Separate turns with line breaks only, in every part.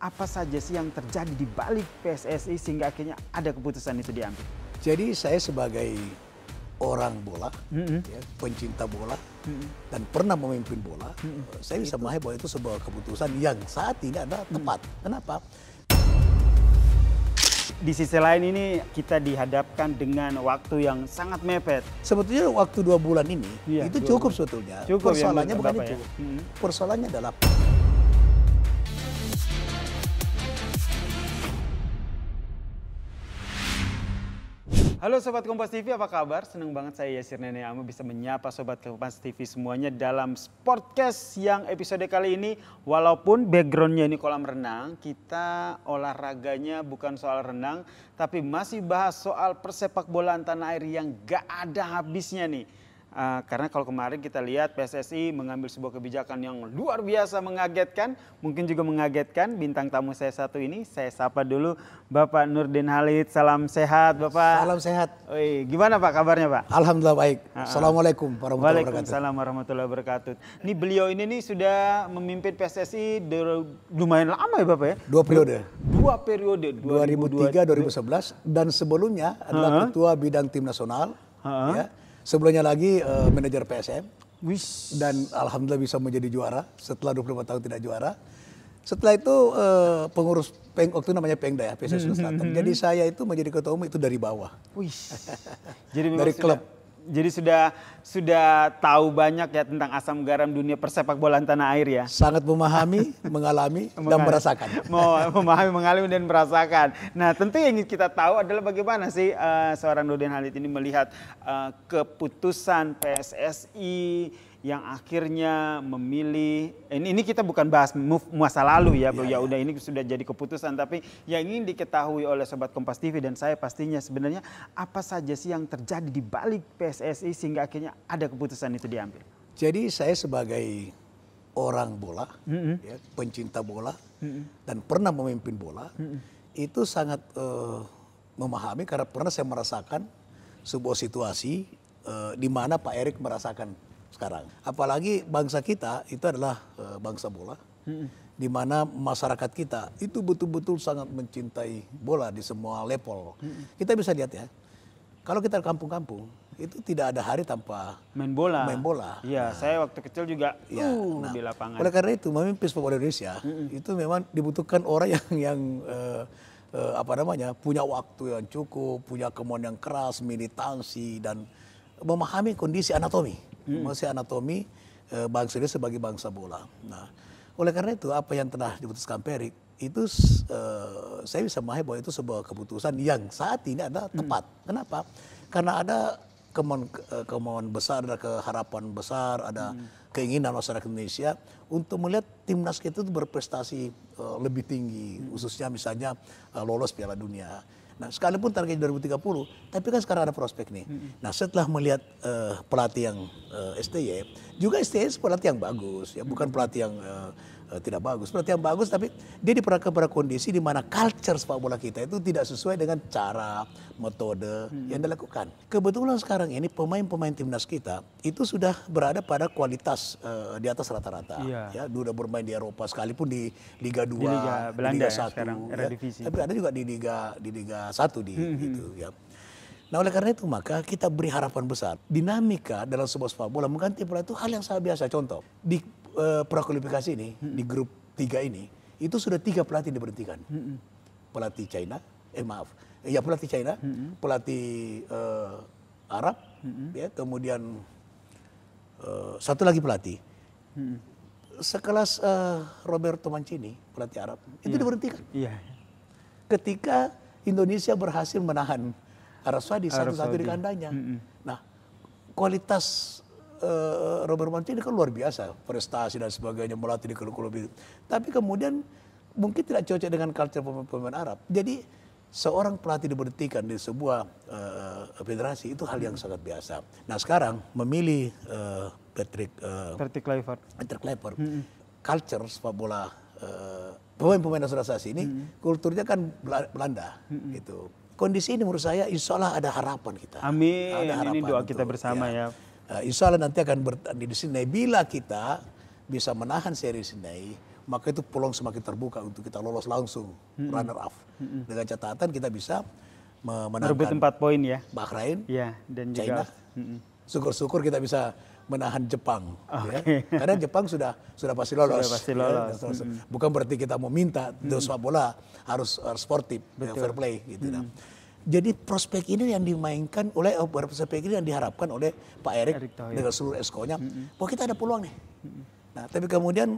apa saja sih yang terjadi di balik PSSI sehingga akhirnya ada keputusan itu diambil?
Jadi saya sebagai orang bola, ya, pencinta bola, dan pernah memimpin bola, saya bisa memahami bahwa itu sebuah keputusan yang saat ini adalah tepat. Kenapa?
Di sisi lain ini kita dihadapkan dengan waktu yang sangat mepet.
Sebetulnya waktu 2 bulan ini itu cukup sebetulnya.
Cukup,
persoalannya
ya,
bukan
Bapak,
itu.
ya?
Persoalannya adalah
Halo Sobat Kompas TV, apa kabar? Senang banget saya Yasir Nene Amo bisa menyapa Sobat Kompas TV semuanya dalam Sportcast yang episode kali ini. Walaupun backgroundnya ini kolam renang, kita olahraganya bukan soal renang, tapi masih bahas soal persepak bolaan tanah air yang gak ada habisnya nih. Karena kalau kemarin kita lihat PSSI mengambil sebuah kebijakan yang luar biasa mengagetkan, mungkin juga mengagetkan bintang tamu saya satu ini. Saya sapa dulu Bapak Nurdin Halid. Salam sehat Bapak.
salam sehat.
Oi, gimana Pak kabarnya Pak?
Alhamdulillah baik. Assalamualaikum warahmatullahi wabarakatuh.
Waalaikumsalam warahmatullahi wabarakatuh. Ini beliau ini sudah memimpin PSSI lumayan lama ya Bapak ya?
2 periode.
2 periode.
2003-2011 dan sebelumnya adalah ketua bidang tim nasional. Ya. Sebelumnya lagi manajer PSM. Dan alhamdulillah bisa menjadi juara setelah 25 tahun tidak juara. Setelah itu pengurus waktu namanya Pengda ya, PSSI Selatan. Jadi saya itu menjadi ketua umum itu dari bawah.
Jadi
dari klub.
Jadi sudah tahu banyak ya tentang asam garam dunia persepak bolaan tanah air ya.
Sangat memahami, mengalami dan merasakan.
Memahami, mengalami dan merasakan. Nah, tentu yang ingin kita tahu adalah bagaimana sih seorang Nurdin Halid ini melihat keputusan PSSI yang akhirnya memilih, ini kita bukan bahas masa lalu ya, ya udah ini sudah jadi keputusan, tapi yang ingin diketahui oleh Sobat Kompas TV dan saya pastinya sebenarnya apa saja sih yang terjadi di balik PSSI sehingga akhirnya ada keputusan itu diambil.
Jadi saya sebagai orang bola, ya, pencinta bola, dan pernah memimpin bola, itu sangat memahami karena pernah saya merasakan sebuah situasi di mana Pak Erik merasakan sekarang. Apalagi bangsa kita itu adalah bangsa bola, di mana masyarakat kita itu betul-betul sangat mencintai bola di semua level. Kita bisa lihat ya, kalau kita di kampung-kampung itu tidak ada hari tanpa
main bola. Iya, saya waktu kecil juga di lapangan.
Oleh karena itu memimpin sepak bola Indonesia itu memang dibutuhkan orang yang punya waktu yang cukup, punya kemauan yang keras, militansi dan memahami kondisi anatomi. Masih anatomi bangsa ini sebagai bangsa bola. Nah, oleh karena itu apa yang telah diputuskan Perik itu saya bisa memahami bahwa itu sebuah keputusan yang saat ini adalah tepat. Kenapa? Karena ada kemauan besar, ada keharapan besar, ada keinginan masyarakat Indonesia untuk melihat timnas kita itu berprestasi lebih tinggi, khususnya misalnya lolos Piala Dunia. Nah, sekalipun target 2030, tapi kan sekarang ada prospek nih. Nah, setelah melihat pelatih yang STY, juga STY pelatih yang bagus, ya bukan pelatih yang tidak bagus. Pelatih yang bagus, tapi dia diperhadapkan pada kondisi di mana culture sepak bola kita itu tidak sesuai dengan cara, metode yang dilakukan. Kebetulan sekarang ini pemain-pemain timnas kita itu sudah berada pada kualitas di atas rata-rata. Ya, sudah bermain di Eropa, sekalipun di Liga 2,
di Liga Belanda
Liga 1,
sekarang, era divisi.
tapi ada juga di Liga 1 gitu ya. Nah, oleh karena itu maka kita beri harapan besar. Dinamika dalam sebuah sepak bola mengganti pelatih itu hal yang sangat biasa. Contoh, di prakualifikasi ini, di grup 3 ini, itu sudah 3 pelatih diberhentikan. Pelatih China, pelatih China, pelatih Arab, ya, kemudian satu lagi pelatih. Sekelas Roberto Mancini, pelatih Arab, itu diberhentikan. Ketika Indonesia berhasil menahan Arab Saudi 1-1 di kandangnya. Nah, kualitas Robert Mancini kan luar biasa, prestasi dan sebagainya, melatih di klub-klub itu. Tapi kemudian mungkin tidak cocok dengan culture pemain Arab. Jadi seorang pelatih diberhentikan di sebuah federasi itu hal yang sangat biasa. Nah, sekarang memilih Patrick Kluivert, culture sepak bola pemain-pemain naturalisasi ini kulturnya kan Belanda gitu. Kondisi ini menurut saya insya Allah ada harapan kita.
Amin. Ini doa kita bersama ya.
Insya Allah nanti akan bertanding di Sydney. Bila kita bisa menahan seri Sydney, maka itu peluang semakin terbuka untuk kita lolos langsung runner up. Dengan catatan kita bisa
Merebut
memenangkan
4 poin ya.
Bahrain,
Ya, dan
China.
juga
Syukur-syukur kita bisa menahan Jepang, ya.
Oke.
Karena Jepang sudah pasti lolos.
Sudah pasti lolos.
Bukan berarti kita mau minta sepak bola harus sportif, ya, fair play gitu. Nah. Jadi prospek ini yang dimainkan oleh prospek ini yang diharapkan oleh Pak Erick dengan seluruh eskonya, bahwa kita ada peluang nih. Nah, tapi kemudian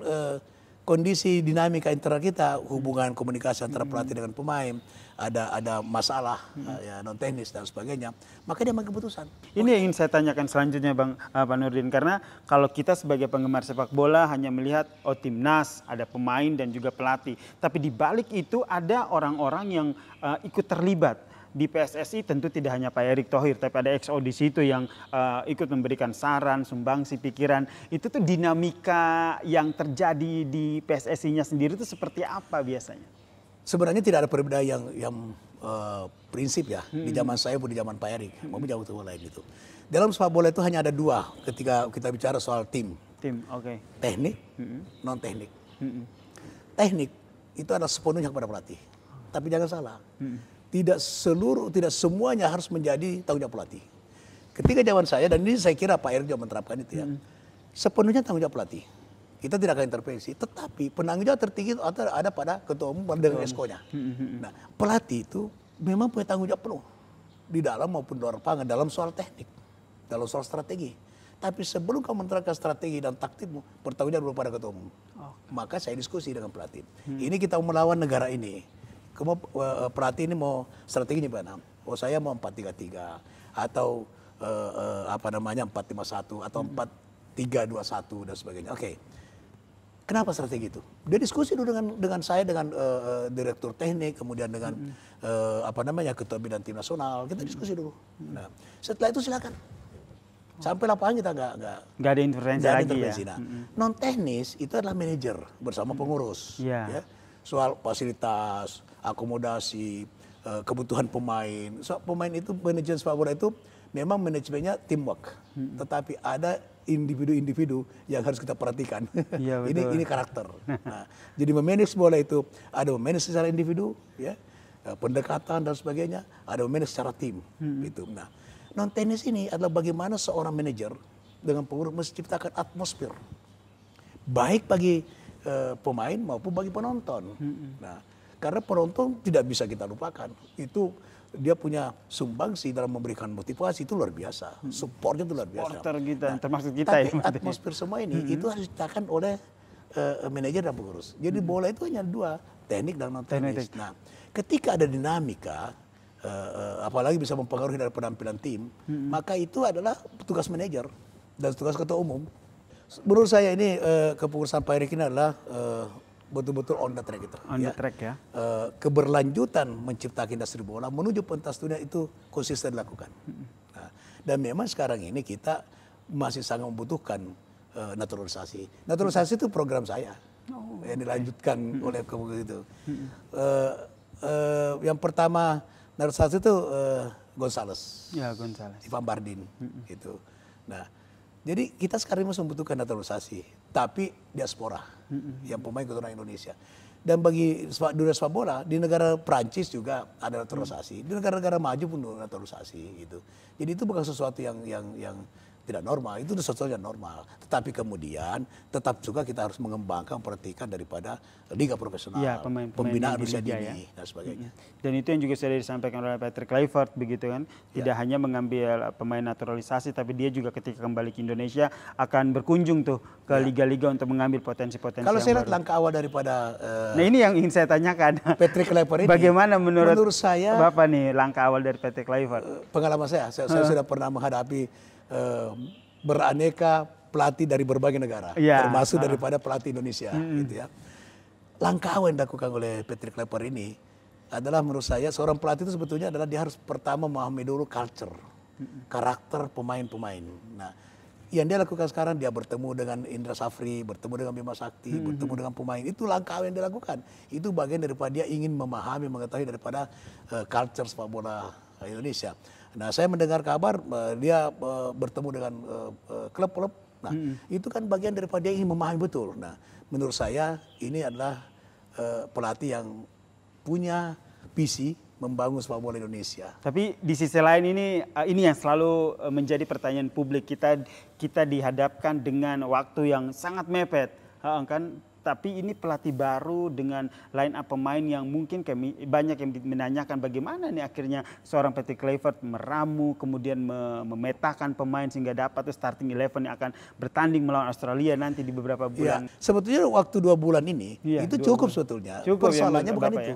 kondisi dinamika internal kita, hubungan komunikasi antara pelatih dengan pemain, ada masalah ya non teknis dan sebagainya, maka dia mengambil keputusan.
Ini yang ingin saya tanyakan selanjutnya Bang Pak Nurdin, karena kalau kita sebagai penggemar sepak bola hanya melihat timnas, ada pemain dan juga pelatih, tapi di balik itu ada orang-orang yang ikut terlibat. Di PSSI tentu tidak hanya Pak Erick Thohir, tapi ada XO di situ yang ikut memberikan saran, sumbangsi pikiran. Itu tuh dinamika yang terjadi di PSSI-nya sendiri itu seperti apa biasanya?
Sebenarnya tidak ada perbedaan yang prinsip ya di zaman saya pun di zaman Pak Erick maupun zaman lain itu. Dalam sepak bola itu hanya ada dua ketika kita bicara soal tim.
Tim, oke.
Teknik, non teknik. Teknik itu adalah sepenuhnya kepada pelatih. Tapi jangan salah, tidak semuanya harus menjadi tanggung jawab pelatih. Ketika zaman saya, dan ini saya kira Pak Erick juga menerapkan itu ya, sepenuhnya tanggung jawab pelatih. Kita tidak akan intervensi, tetapi penanggung jawab tertinggi ada pada ketua umum dengan eskonya. Nah, pelatih itu memang punya tanggung jawab penuh di dalam maupun luar lapangan dalam soal teknik, dalam soal strategi. Tapi sebelum kamu menerapkan strategi dan taktikmu, bertanggung jawab pada ketua umum. Maka saya diskusi dengan pelatih. Ini kita mau melawan negara ini. Pelatih ini mau strateginya bagaimana? Oh, saya mau 4-3-3 atau 4-5-1 atau 4-3-2-1 dan sebagainya. Oke. Kenapa strategi itu? Dia diskusi dulu dengan saya, dengan direktur teknik, kemudian dengan ketua bidang tim nasional. Kita diskusi dulu. Nah, setelah itu silakan. Sampai lapangan kita nggak ada intervensi lagi ya. Nah, non teknis itu adalah manajer bersama pengurus. Ya. Soal fasilitas, akomodasi, kebutuhan pemain. Soal pemain itu manajer sepak bola itu memang manajemennya teamwork. Tetapi ada individu-individu yang harus kita perhatikan. Ya, ini karakter. Nah, jadi memanage bola itu ada memanage secara individu, ya, pendekatan dan sebagainya, ada memanage secara tim. Gitu. Nah, non teknis ini adalah bagaimana seorang manajer dengan pengurus menciptakan atmosfer baik bagi pemain maupun bagi penonton. Nah, karena penonton tidak bisa kita lupakan. Itu dia punya sumbangsi dalam memberikan motivasi itu luar biasa. Supportnya itu luar biasa.
Supporter kita, termasuk kita
tapi ya. Atmosfer semua ini itu harus diciptakan oleh manajer dan pengurus. Jadi bola itu hanya dua, teknik dan non teknis. Nah, ketika ada dinamika, apalagi bisa mempengaruhi dari penampilan tim, maka itu adalah tugas manajer dan tugas ketua umum. Menurut saya ini kepengurusan Pak Erick ini adalah betul-betul on the track itu.
On the track ya.
Keberlanjutan menciptakan industri bola menuju pentas dunia itu konsisten dilakukan. Nah, dan memang sekarang ini kita masih sangat membutuhkan naturalisasi. Naturalisasi itu program saya yang dilanjutkan oleh kepengurusan itu. Yang pertama naturalisasi itu Gonzales.
Ya, Gonzales.
Ivan Bardin gitu. Nah, jadi kita sekarang masih membutuhkan naturalisasi, tapi diaspora yang pemain keturunan Indonesia. Dan bagi dunia sepak bola di negara Prancis juga ada naturalisasi, di negara-negara maju pun naturalisasi gitu. Jadi itu bukan sesuatu yang tidak normal, itu sesuatu yang normal. Tetapi kemudian tetap juga kita harus mengembangkan, perhatikan daripada liga profesional,
ya,
pembinaan usia dini dan sebagainya.
Dan itu yang juga sudah disampaikan oleh Patrick Kluivert begitu kan, tidak hanya mengambil pemain naturalisasi, tapi dia juga ketika kembali ke Indonesia akan berkunjung tuh ke liga-liga untuk mengambil potensi-potensi.
Kalau saya lihat langkah awal daripada
nah ini yang ingin saya tanyakan.
Patrick Kluivert ini,
bagaimana menurut
saya
Bapak nih langkah awal dari Patrick Kluivert?
Pengalaman saya sudah pernah menghadapi beraneka pelatih dari berbagai negara, termasuk daripada pelatih Indonesia, gitu ya. Langkah awal yang dilakukan oleh Patrick Kluivert ini adalah menurut saya seorang pelatih itu sebetulnya adalah dia harus pertama memahami dulu culture, karakter pemain-pemain. Nah, yang dia lakukan sekarang dia bertemu dengan Indra Safri, bertemu dengan Bima Sakti, bertemu dengan pemain. Itu langkah awal yang dia lakukan. Itu bagian daripada dia ingin memahami, mengetahui daripada culture sepak bola Indonesia. Nah, saya mendengar kabar dia bertemu dengan klub-klub Nah, itu kan bagian daripada dia ingin memahami betul. Nah, menurut saya ini adalah pelatih yang punya visi membangun sepak bola Indonesia.
Tapi di sisi lain ini yang selalu menjadi pertanyaan publik, kita dihadapkan dengan waktu yang sangat mepet, kan? Tapi ini pelatih baru dengan line up pemain yang mungkin banyak yang menanyakan bagaimana nih akhirnya seorang Patrick Kluivert meramu kemudian memetakan pemain sehingga dapat starting 11 yang akan bertanding melawan Australia nanti di beberapa bulan.
Ya, sebetulnya waktu 2 bulan ini itu cukup sebetulnya. Persoalannya bukan itu.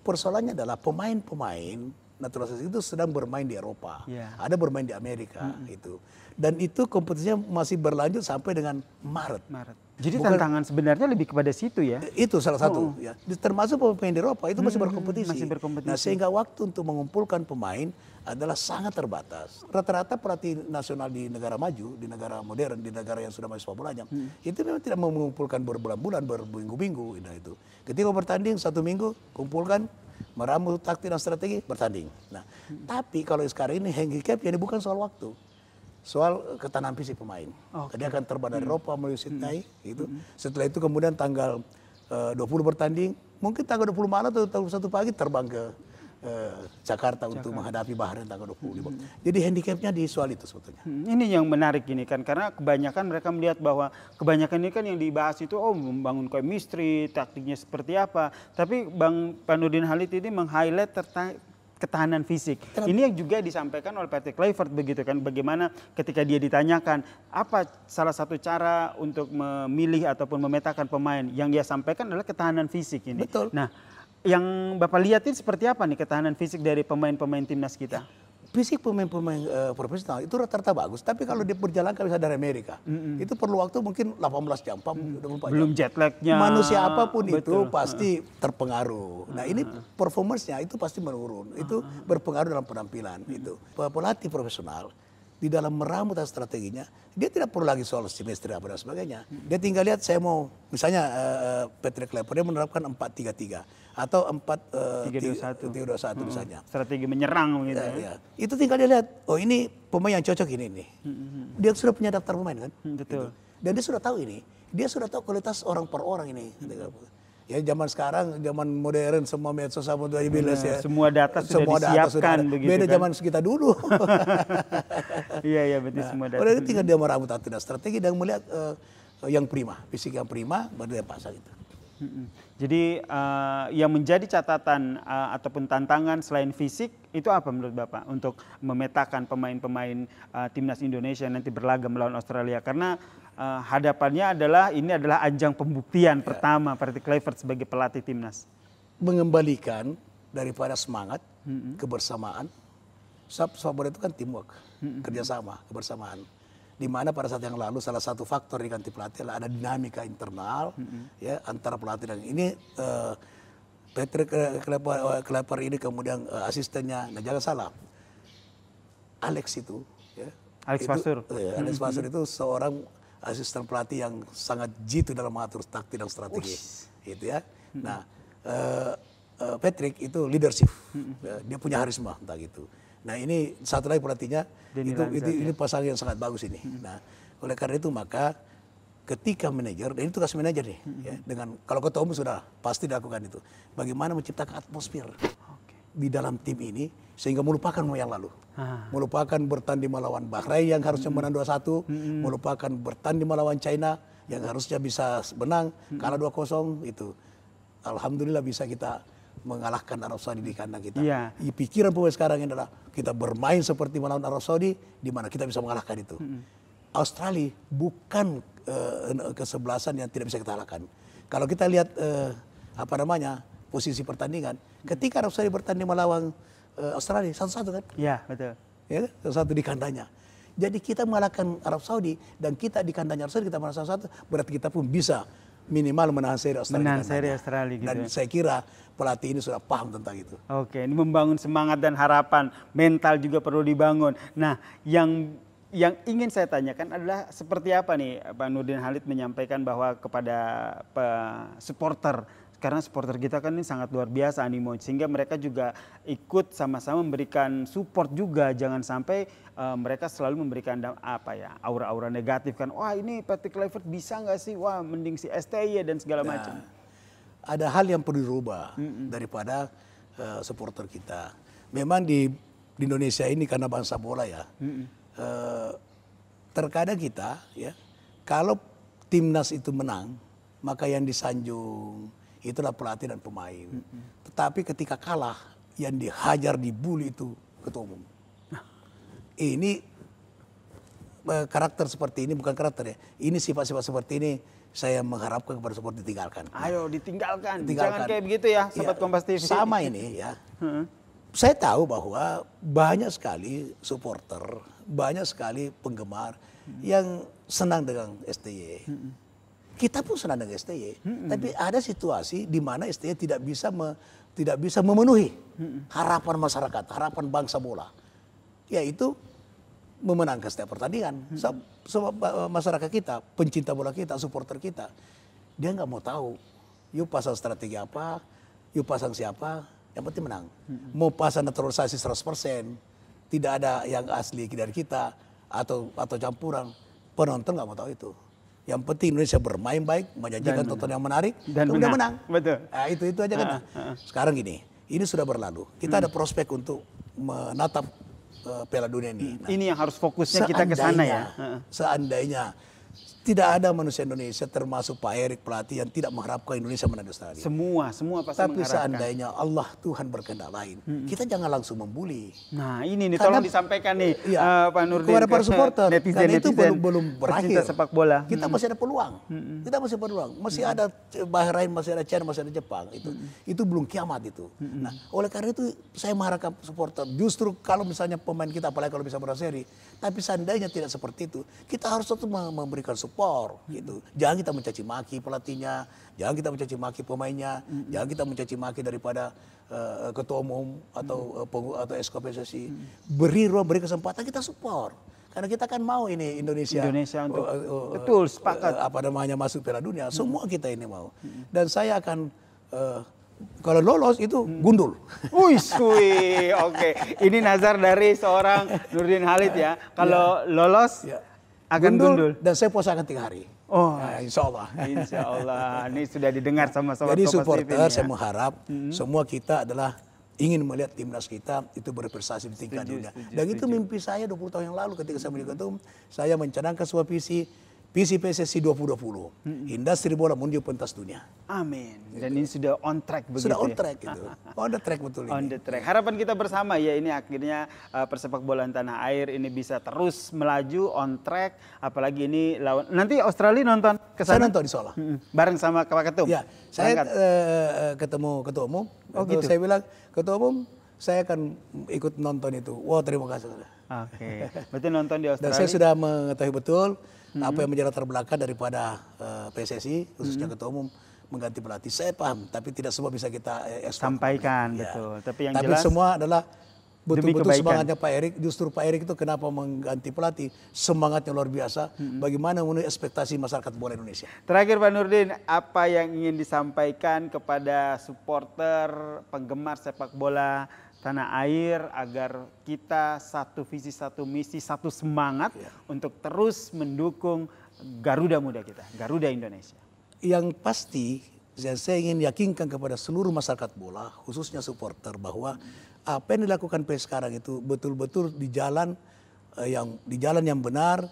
Persoalannya adalah pemain-pemain naturalisasi itu sedang bermain di Eropa, ada bermain di Amerika itu. Dan itu kompetisinya masih berlanjut sampai dengan Maret.
Jadi tantangan sebenarnya lebih kepada situ ya?
Itu salah satu. Ya. Termasuk pemain di Eropa itu masih berkompetisi. Nah, sehingga waktu untuk mengumpulkan pemain adalah sangat terbatas. Rata-rata pelatih nasional di negara maju, di negara modern, di negara yang sudah masuk sepak bolanya, itu memang tidak mau mengumpulkan berbulan-bulan, berminggu-minggu. Nah, itu. Ketika bertanding 1 minggu, kumpulkan, meramu taktik dan strategi, bertanding. Nah, tapi kalau sekarang ini handicapnya ini bukan soal waktu. Soal ketahanan fisik pemain. Dia akan terbang dari Eropa menuju Sydney, gitu. Setelah itu kemudian tanggal 20 bertanding, mungkin tanggal 20 malam atau tanggal 1 pagi terbang ke Jakarta untuk menghadapi Bahrain tanggal 25. Jadi handicapnya di soal itu sebetulnya.
Ini yang menarik ini kan, karena kebanyakan mereka melihat bahwa kebanyakan ini kan yang dibahas itu membangun chemistry, taktiknya seperti apa. Tapi Bang Panudin Halid ini meng-highlight ketahanan fisik. Ini yang juga disampaikan oleh Patrick Kluivert begitu kan, bagaimana ketika dia ditanyakan apa salah satu cara untuk memilih ataupun memetakan pemain, yang dia sampaikan adalah ketahanan fisik ini.
Betul.
Nah, yang Bapak lihat ini seperti apa nih ketahanan fisik dari pemain-pemain timnas kita?
Fisik pemain-pemain profesional itu rata-rata bagus, tapi kalau dia berjalan bisa dari Amerika, itu perlu waktu mungkin 18 jam, 24 jam.
Belum jet lagnya.
Manusia apapun itu pasti terpengaruh. Nah, ini performance-nya itu pasti menurun, itu berpengaruh dalam penampilan itu. Pelatih profesional di dalam meramu strateginya, dia tidak perlu lagi soal chemistry apa dan sebagainya. Dia tinggal lihat, saya mau misalnya Patrick Kluivert dia menerapkan 4-3-3 atau 4-3-2-1 misalnya.
Strategi menyerang gitu.
Ya. Itu tinggal dia lihat, oh ini pemain yang cocok ini nih. Dia sudah punya daftar pemain kan?
Betul.
Gitu. Dan dia sudah tahu ini. Dia sudah tahu kualitas orang per orang ini. Ya zaman sekarang, zaman modern, semua medsos sama ya.
Semua data sudah disiapkan begitu.
Beda
kan?
zaman kita dulu.
Iya betul, semua data.
Udah tinggal dia meramu taktik dan strategi dan melihat yang prima, fisik yang prima, baru dia pasang itu.
Jadi yang menjadi catatan ataupun tantangan selain fisik itu apa menurut Bapak untuk memetakan pemain-pemain timnas Indonesia nanti berlaga melawan Australia, karena hadapannya ini adalah ajang pembuktian pertama Patrick Kluivert sebagai pelatih timnas.
Mengembalikan daripada semangat, kebersamaan. Sepak bola itu kan teamwork, kerjasama, kebersamaan. Di mana pada saat yang lalu salah satu faktor di ganti pelatih adalah ada dinamika internal ya antara pelatih dan ini Patrick Kluivert ini kemudian asistennya. Nah, jangan salah, Alex itu ya,
Alex Vasur.
Alex Vasur itu seorang asisten pelatih yang sangat jitu dalam mengatur taktik dan strategi. Gitu ya. Nah, Patrick itu leadership. Dia punya harisma entah gitu. Nah, ini satu lagi pelatihnya ini pasangan yang sangat bagus ini. Nah, oleh karena itu maka ketika manajer, dan ini tugas manajer nih, ya, dengan kalau ketua umum sudah pasti dilakukan itu. Bagaimana menciptakan atmosfer di dalam tim ini sehingga melupakan yang lalu. Melupakan bertanding melawan Bahrain yang harusnya menang 2-1, melupakan bertanding melawan China yang harusnya bisa menang, kalah 2-0 itu. Alhamdulillah bisa kita mengalahkan Arab Saudi di kandang kita. Pikiran pemain sekarang ini adalah kita bermain seperti melawan Arab Saudi, di mana kita bisa mengalahkan itu. Australia bukan kesebelasan yang tidak bisa kita kalahkan. Kalau kita lihat posisi pertandingan, ketika Arab Saudi bertanding melawan Australia 1-1 kan? Iya, betul. Ya, 1-1 di kandangnya. Jadi kita mengalahkan Arab Saudi dan kita di kandangnya Arab Saudi kita menang 1-1, berarti kita pun bisa minimal menahan seri Australia. Gitu. Dan saya kira pelatih ini sudah paham tentang itu. Oke,
ini membangun semangat dan harapan, mental juga perlu dibangun. Nah, yang ingin saya tanyakan adalah seperti apa nih Pak Nurdin Halid menyampaikan bahwa kepada supporter karena supporter kita kan ini sangat luar biasa animo, sehingga mereka juga ikut sama-sama memberikan support juga. Jangan sampai mereka selalu memberikan aura-aura negatif kan. Wah ini Patrick Kluivert bisa nggak sih? Wah mending si STY dan segala macam.
Ada hal yang perlu dirubah daripada supporter kita. Memang di Indonesia ini karena bangsa bola ya, terkadang kita ya, kalau timnas itu menang, maka yang disanjung itulah pelatih dan pemain. Tetapi ketika kalah, yang dihajar, dibully itu ketua umum. Ini karakter seperti ini, bukan karakter ya, ini sifat-sifat seperti ini saya mengharapkan kepada supporter ditinggalkan.
Ayo ditinggalkan. Jangan kayak begitu ya, Sobat Kompas TV.
Sama ini ya. Saya tahu bahwa banyak sekali supporter, banyak sekali penggemar yang senang dengan STY. Kita pun senang dengan STY, tapi ada situasi di mana STY tidak bisa memenuhi harapan masyarakat, harapan bangsa bola, yaitu memenangkan setiap pertandingan. Sebab masyarakat kita, pencinta bola kita, supporter kita, dia nggak mau tahu, yuk pasang strategi apa, yuk pasang siapa, yang penting menang. Mau pasang naturalisasi 100%, tidak ada yang asli dari kita atau campuran, penonton nggak mau tahu itu. Yang penting Indonesia bermain baik, menjanjikan tonton yang menarik, dan kemudian menang.
Betul.
Nah, itu aja kan. Sekarang gini, ini sudah berlalu. Kita ada prospek untuk menatap Piala Dunia ini. Nah,
ini yang harus fokusnya kita ke sana ya.
Seandainya tidak ada manusia Indonesia termasuk Pak Erik pelatih yang tidak mengharapkan Indonesia menang di Australia.
Semua pasti
Tapi
mengharapkan.
seandainya Allah Tuhan berkehendak lain, kita jangan langsung membuli.
Nah ini nih tolong disampaikan nih Pak Nurdin
kepada para supporter, karena itu belum berakhir.
Sepak bola.
Kita masih ada peluang. Kita masih peluang. Masih ada Bahrain, masih ada China, masih ada Jepang. Itu belum kiamat itu. Nah, oleh karena itu saya mengharapkan supporter. Justru kalau misalnya pemain kita, apalagi kalau bisa berseri, tapi seandainya tidak seperti itu, kita harus tetap memberikan support gitu. Jangan kita mencaci maki pelatihnya, jangan kita mencaci maki pemainnya, jangan kita mencaci maki daripada ketua umum atau SK PSSI. Beri ruang, beri kesempatan, kita support. Karena kita kan mau ini Indonesia
untuk betul sepakat
masuk Piala Dunia. Semua kita ini mau. Dan saya akan kalau lolos itu gundul.
Oke. Ini nazar dari seorang Nurdin Halid ya. Kalau lolos akan gundul.
Dan saya puasa akan 3 hari. Nah, insya Allah.
Insya Allah. Ini sudah didengar sama sobat
Jadi
Kompas
supporter
TV
saya mengharap semua kita adalah ingin melihat timnas kita itu berprestasi di tingkat dunia. Dan itu mimpi saya 20 tahun yang lalu ketika saya menjadi ketua umum. Saya mencanangkan sebuah visi PSSI 2020. Industri bola menuju pentas dunia.
Amin. Dan ini sudah on track begitu.
Sudah on track gitu. On the track betul ini.
On the track. Harapan kita bersama ya ini akhirnya persepak bolaan tanah air ini bisa terus melaju on track. Apalagi ini lawan nanti Australia nonton ke sana.
Saya nonton insya Allah.
Bareng sama Pak Ketum.
Ya, saya ketemu ketua umum.
Gitu.
Saya bilang ketua umum saya akan ikut nonton itu. Wah terima kasih.
Oke. Berarti nonton di Australia.
Dan saya sudah mengetahui betul apa yang menjadi latar belakang daripada PSSI khususnya ketua umum mengganti pelatih. Saya paham, tapi tidak semua bisa kita
sampaikan betul. Tapi yang jelas
semua adalah betul-betul semangatnya Pak Erik. Justru Pak Erik itu kenapa mengganti pelatih? Semangatnya luar biasa. Bagaimana memenuhi ekspektasi masyarakat bola Indonesia.
Terakhir Pak Nurdin, apa yang ingin disampaikan kepada supporter, penggemar sepak bola tanah air agar kita satu visi, satu misi, satu semangat untuk terus mendukung Garuda muda kita, Garuda Indonesia.
Yang pasti saya ingin yakinkan kepada seluruh masyarakat bola, khususnya supporter, bahwa apa yang dilakukan PS sekarang itu betul-betul di jalan yang benar,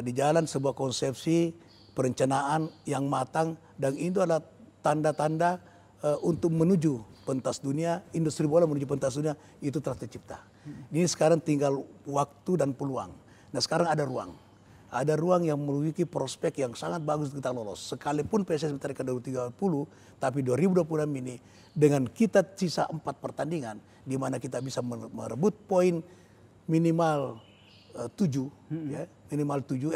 di jalan sebuah konsepsi perencanaan yang matang, dan itu adalah tanda-tanda untuk menuju pentas dunia, industri bola menuju pentas dunia itu telah tercipta. Ini sekarang tinggal waktu dan peluang. Nah sekarang ada ruang. Ada ruang yang memiliki prospek yang sangat bagus kita lolos. Sekalipun PSSI menargetkan 2030, tapi 2026 ini dengan kita sisa 4 pertandingan, di mana kita bisa merebut poin minimal 7, ya,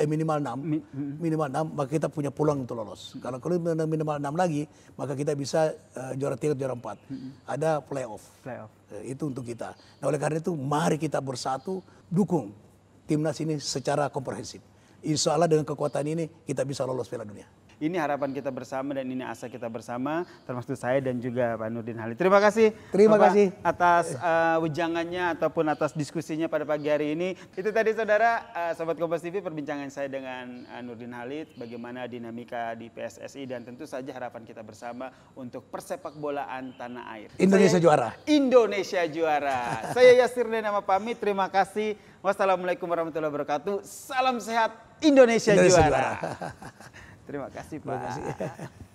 minimal 6, maka kita punya peluang untuk lolos. Kalau minimal 6 lagi, maka kita bisa juara 3, juara 4. Ada playoff. Itu untuk kita. Nah oleh karena itu mari kita bersatu dukung timnas ini secara komprehensif. Insya Allah dengan kekuatan ini kita bisa lolos Piala Dunia.
Ini harapan kita bersama dan ini asa kita bersama, termasuk saya dan juga Pak Nurdin Halid. Terima kasih.
Terima
Bapak,
kasih
atas wejangannya ataupun atas diskusinya pada pagi hari ini. Itu tadi saudara, Sobat Kompas TV, perbincangan saya dengan Nurdin Halid, bagaimana dinamika di PSSI dan tentu saja harapan kita bersama untuk persepak bolaan tanah air.
Indonesia juara.
Indonesia juara. Saya Yasir Nena pamit, terima kasih. Wassalamualaikum warahmatullahi wabarakatuh. Salam sehat, Indonesia juara. Terima kasih Pak.
Terima kasih.